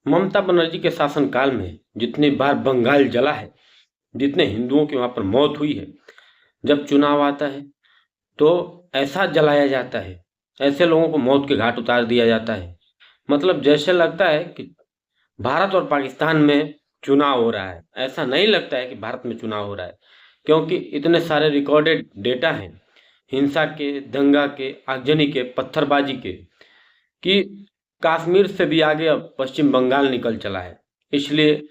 ममता बनर्जी के शासनकाल में जितनी बार बंगाल जला है, जितने हिंदुओं की वहाँ पर मौत हुई है, जब चुनाव आता है तो ऐसा जलाया जाता है, ऐसे लोगों को मौत के घाट उतार दिया जाता है। मतलब जैसे लगता है कि भारत और पाकिस्तान में चुनाव हो रहा है। ऐसा नहीं लगता है कि भारत में चुनाव हो रहा है, क्योंकि इतने सारे रिकॉर्डेड डेटा हैं हिंसा के, दंगा के, आगजनी के, पत्थरबाजी के, कि कश्मीर से भी आगे अब पश्चिम बंगाल निकल चला है। इसलिए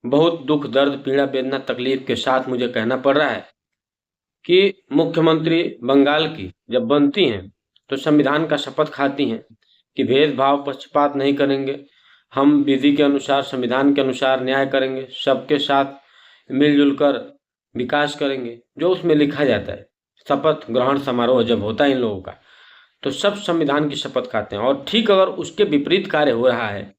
बहुत दुख, दर्द, पीड़ा, वेदना, तकलीफ के साथ मुझे कहना पड़ रहा है कि मुख्यमंत्री बंगाल की जब बनती हैं तो संविधान का शपथ खाती हैं कि भेदभाव, पक्षपात नहीं करेंगे, हम विधि के अनुसार, संविधान के अनुसार न्याय करेंगे, सबके साथ मिलजुल कर विकास करेंगे, जो उसमें लिखा जाता है। शपथ ग्रहण समारोह जब होता है इन लोगों का, तो सब संविधान की शपथ खाते हैं। और ठीक अगर उसके विपरीत कार्य हो रहा है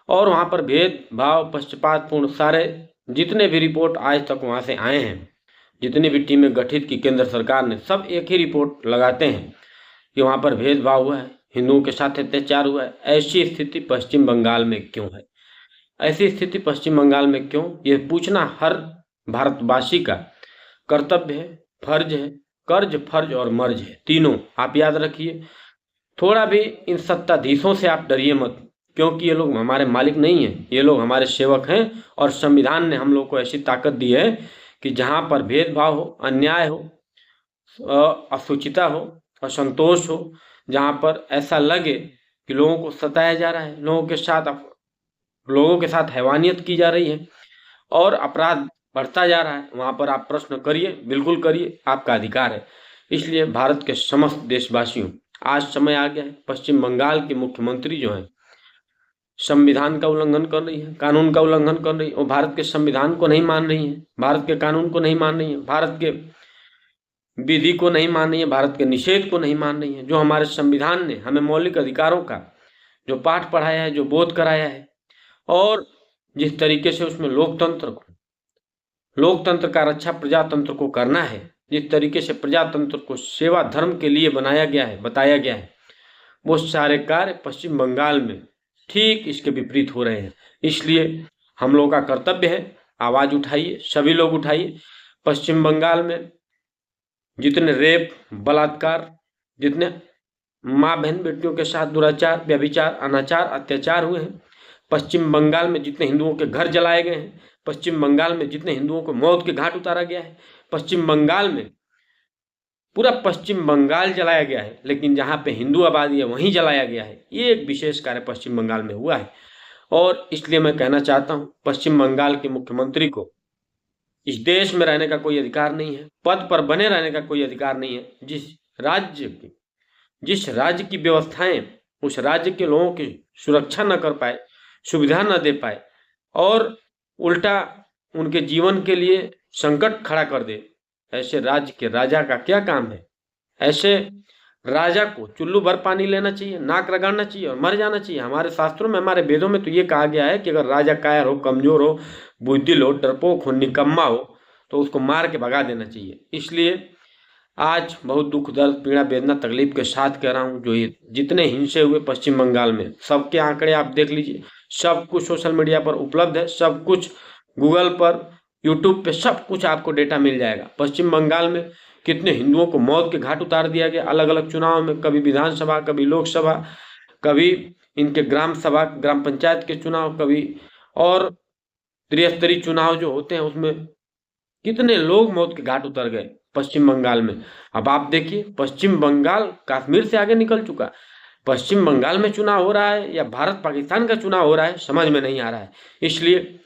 और वहाँ पर भेदभाव, पक्षपातपूर्ण सारे जितने भी रिपोर्ट आज तक वहाँ से आए हैं, जितनी भी टीमें गठित की केंद्र सरकार ने, सब एक ही रिपोर्ट लगाते हैं कि वहाँ पर भेदभाव हुआ है, हिंदुओं के साथ अत्याचार हुआ है। ऐसी स्थिति पश्चिम बंगाल में क्यों है? ऐसी स्थिति पश्चिम बंगाल में क्यों? ये पूछना हर भारतवासी का कर्तव्य है, फर्ज है। कर्ज, फर्ज और मर्ज है, तीनों आप याद रखिए। थोड़ा भी इन सत्ताधीशों से आप डरिए मत, क्योंकि ये लोग हमारे मालिक नहीं हैं, ये लोग हमारे सेवक हैं। और संविधान ने हम लोग को ऐसी ताकत दी है कि जहाँ पर भेदभाव हो, अन्याय हो, असुचिता हो, असंतोष हो, जहाँ पर ऐसा लगे कि लोगों को सताया जा रहा है, लोगों के साथ हैवानियत की जा रही है और अपराध बढ़ता जा रहा है, वहाँ पर आप प्रश्न करिए, बिल्कुल करिए, आपका अधिकार है। इसलिए भारत के समस्त देशवासियों, आज समय आ गया है। पश्चिम बंगाल के मुख्यमंत्री जो हैं संविधान का उल्लंघन कर रही है, कानून का उल्लंघन कर रही है, और भारत के संविधान को नहीं मान रही है, भारत के कानून को नहीं मान रही है, भारत के विधि को नहीं मान रही है, भारत के निषेध को नहीं मान रही है, जो हमारे संविधान ने हमें मौलिक अधिकारों का जो पाठ पढ़ाया है, जो बोध कराया है, और जिस तरीके से उसमें लोकतंत्र का रक्षा प्रजातंत्र को करना है, जिस तरीके से प्रजातंत्र को सेवा धर्म के लिए बनाया गया है, बताया गया है, वो सारे कार्य पश्चिम बंगाल में ठीक इसके विपरीत हो रहे हैं। इसलिए हम लोगों का कर्तव्य है, आवाज उठाइए, सभी लोग उठाइए। पश्चिम बंगाल में जितने रेप, बलात्कार, जितने माँ बहन बेटियों के साथ दुराचार, व्यभिचार, अनाचार, अत्याचार हुए हैं, पश्चिम बंगाल में जितने हिंदुओं के घर जलाए गए हैं, पश्चिम बंगाल में जितने हिंदुओं को मौत के घाट उतारा गया है, पश्चिम बंगाल में पूरा पश्चिम बंगाल जलाया गया है, लेकिन जहाँ पे हिंदू आबादी है वहीं जलाया गया है। ये एक विशेष कार्य पश्चिम बंगाल में हुआ है। और इसलिए मैं कहना चाहता हूँ पश्चिम बंगाल के मुख्यमंत्री को इस देश में रहने का कोई अधिकार नहीं है, पद पर बने रहने का कोई अधिकार नहीं है। जिस राज्य की व्यवस्थाएं उस राज्य के लोगों की सुरक्षा न कर पाए, सुविधा न दे पाए, और उल्टा उनके जीवन के लिए संकट खड़ा कर दे, ऐसे राज्य के राजा का क्या काम है? ऐसे राजा को चुल्लू भर पानी लेना चाहिए, नाक रगड़ना चाहिए और मर जाना चाहिए। हमारे शास्त्रों में, हमारे वेदों में तो ये कहा गया है कि अगर राजा कायर हो, कमजोर हो, बुद्धिल हो, डरपोक हो, निकम्मा हो, तो उसको मार के भगा देना चाहिए। इसलिए आज बहुत दुख, दर्द, पीड़ा, वेदना, तकलीफ के साथ कह रहा हूँ, जो ये जितने हिंसे हुए पश्चिम बंगाल में, सबके आंकड़े आप देख लीजिए, सब कुछ सोशल मीडिया पर उपलब्ध है, सब कुछ गूगल पर, यूट्यूब पे सब कुछ आपको डेटा मिल जाएगा। पश्चिम बंगाल में कितने हिंदुओं को मौत के घाट उतार दिया गया अलग अलग चुनाव में, कभी विधानसभा, कभी लोकसभा, कभी इनके ग्राम सभा, ग्राम पंचायत के चुनाव, कभी और त्रिस्तरीय चुनाव जो होते हैं उसमें कितने लोग मौत के घाट उतर गए पश्चिम बंगाल में। अब आप देखिए, पश्चिम बंगाल कश्मीर से आगे निकल चुका। पश्चिम बंगाल में चुनाव हो रहा है या भारत पाकिस्तान का चुनाव हो रहा है, समझ में नहीं आ रहा है। इसलिए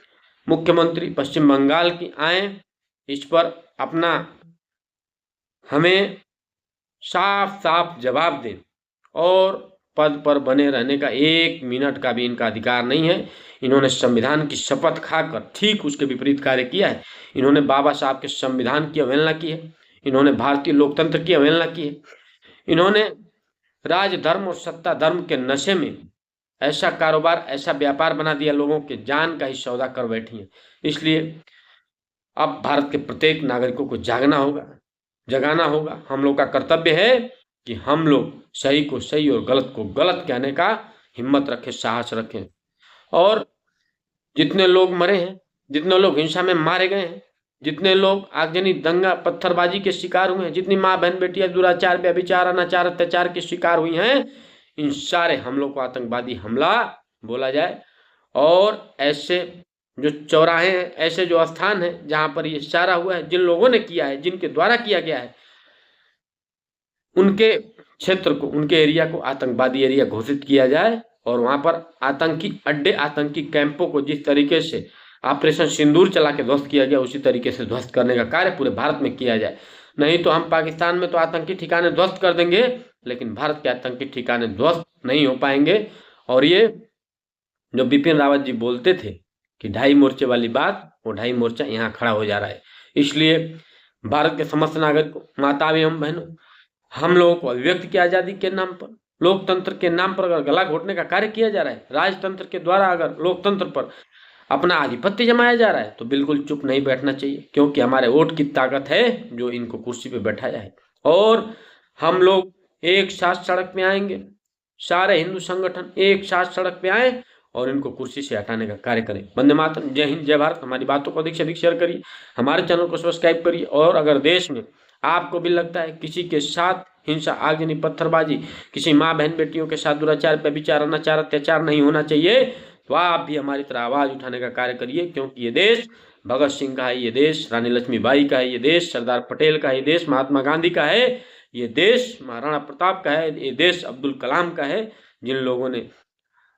मुख्यमंत्री पश्चिम बंगाल की आए, इस पर अपना हमें साफ साफ जवाब दें, और पद पर बने रहने का 1 मिनट का भी इनका अधिकार नहीं है। इन्होंने संविधान की शपथ खाकर ठीक उसके विपरीत कार्य किया है। इन्होंने बाबा साहब के संविधान की अवहेलना की है, इन्होंने भारतीय लोकतंत्र की अवहेलना की है, इन्होंने राज धर्म और सत्ता धर्म के नशे में ऐसा कारोबार, ऐसा व्यापार बना दिया, लोगों के जान का ही सौदा कर बैठी है। इसलिए अब भारत के प्रत्येक नागरिकों को जागना होगा, जगाना होगा। हम लोग का कर्तव्य है कि हम लोग सही को सही और गलत को गलत कहने का हिम्मत रखें, साहस रखें, और जितने लोग मरे हैं, जितने लोग हिंसा में मारे गए हैं, जितने लोग आगजनी दंगा पत्थरबाजी के शिकार हुए हैं, जितनी माँ बहन बेटियां दुराचार व्यभिचार अनाचार अत्याचार के शिकार हुई हैं, इन सारे हमलों को आतंकवादी हमला बोला जाए। और ऐसे जो चौराहे हैं, ऐसे जो स्थान है जहां पर ये सारा हुआ है, जिन लोगों ने किया है, जिनके द्वारा किया गया है, उनके क्षेत्र को, उनके एरिया को आतंकवादी एरिया घोषित किया जाए और वहां पर आतंकी अड्डे, आतंकी कैंपों को जिस तरीके से ऑपरेशन सिंदूर चला के ध्वस्त किया गया, उसी तरीके से ध्वस्त करने का कार्य पूरे भारत में किया जाए। नहीं तो हम पाकिस्तान में तो आतंकी ठिकाने ध्वस्त कर देंगे, लेकिन भारत के आतंकी ठिकाने ध्वस्त नहीं हो पाएंगे। और ये जो बिपिन रावत जी बोलते थे कि 2.5 मोर्चे वाली बात, वो 2.5 मोर्चा यहाँ खड़ा हो जा रहा है। इसलिए भारत के समस्त नागरिकों, माता एवं बहनों, हम लोगों को अभिव्यक्ति की आजादी के नाम पर, लोकतंत्र के नाम पर अगर गला घोटने का कार्य किया जा रहा है, राजतंत्र के द्वारा अगर लोकतंत्र पर अपना आधिपत्य जमाया जा रहा है, तो बिल्कुल चुप नहीं बैठना चाहिए, क्योंकि हमारे वोट की ताकत है जो इनको कुर्सी पे बैठाया है। और हम लोग एक साथ सड़क पे आएंगे, सारे हिंदू संगठन एक साथ सड़क पे आए और इनको कुर्सी से हटाने का कार्य करें। वंदे मातरम, जय हिंद, जय भारत। हमारी बातों को अधिक से अधिक शेयर करिए, हमारे चैनल को सब्सक्राइब करिए। और अगर देश में आपको भी लगता है किसी के साथ हिंसा, आगजनी, पत्थरबाजी, किसी माँ बहन बेटियों के साथ दुराचार, व्यभिचार, अनाचार, अत्याचार नहीं होना चाहिए, तो आप भी हमारी तरह आवाज उठाने का कार्य करिए, क्योंकि ये देश भगत सिंह का है, ये देश रानी लक्ष्मीबाई का है, ये देश सरदार पटेल का है, ये देश महात्मा गांधी का है, ये देश महाराणा प्रताप का है, ये देश अब्दुल कलाम का है, जिन लोगों ने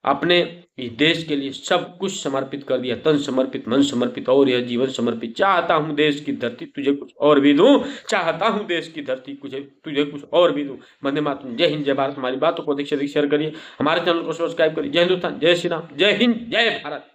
अपने इस देश के लिए सब कुछ समर्पित कर दिया, तन समर्पित, मन समर्पित और यह जीवन समर्पित। चाहता हूं देश की धरती तुझे कुछ और भी दूं, चाहता हूं देश की धरती तुझे कुछ और भी दूं। वंदे मातरम, जय हिंद, जय भारत। हमारी बातों को अधिक से अधिक शेयर करिए, हमारे चैनल को सब्सक्राइब करिए। जय हिंदुस्तान, जय श्री राम, जय हिंद, जय भारत।